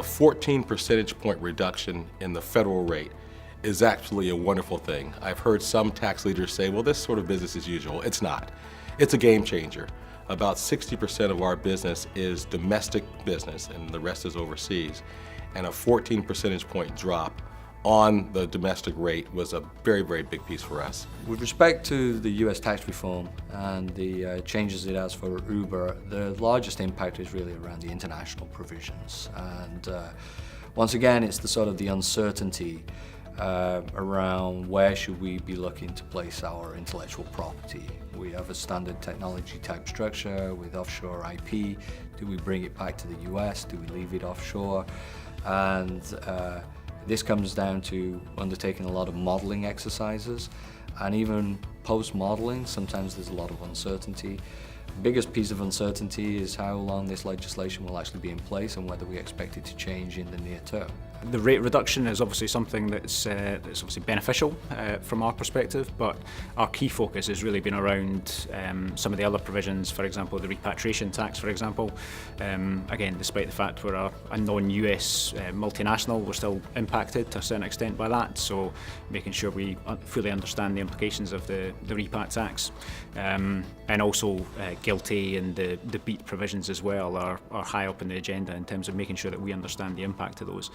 the 14 percentage point reduction in the federal rate is actually a wonderful thing. I've heard some tax leaders say, well, this sort of business as usual. It's not. It's a game changer. About 60% of our business is domestic business and the rest is overseas. And a 14 percentage point drop on the domestic rate was a very, very big piece for us. With respect to the US tax reform and the changes it has for Uber, the largest impact is really around the international provisions. And once again, it's the sort of the uncertainty around where should we be looking to place our intellectual property. We have a standard technology type structure with offshore IP. Do we bring it back to the US? Do we leave it offshore? And this comes down to undertaking a lot of modeling exercises, and even post-modeling, sometimes there's a lot of uncertainty. The biggest piece of uncertainty is how long this legislation will actually be in place and whether we expect it to change in the near term. The rate reduction is obviously something that's obviously beneficial from our perspective, but our key focus has really been around some of the other provisions, for example, the repatriation tax, for example. Again, despite the fact we're a non-US multinational, we're still impacted to a certain extent by that, so making sure we fully understand the implications of the repat tax. And also GILTI and the BEAT provisions as well are high up in the agenda in terms of making sure that we understand the impact of those.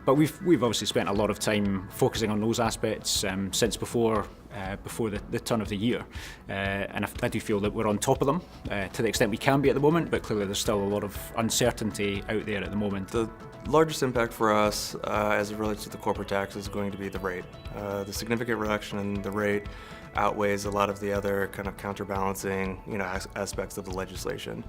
But we've obviously spent a lot of time focusing on those aspects since before the turn of the year, and I do feel that we're on top of them to the extent we can be at the moment, but clearly there's still a lot of uncertainty out there at the moment. The largest impact for us as it relates to the corporate tax is going to be the rate. The significant reduction in the rate outweighs a lot of the other kind of counterbalancing aspects of the legislation.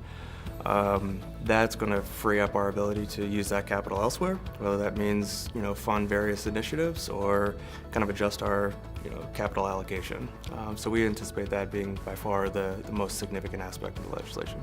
That's going to free up our ability to use that capital elsewhere, whether that means fund various initiatives or kind of adjust our capital allocation. So we anticipate that being by far the most significant aspect of the legislation.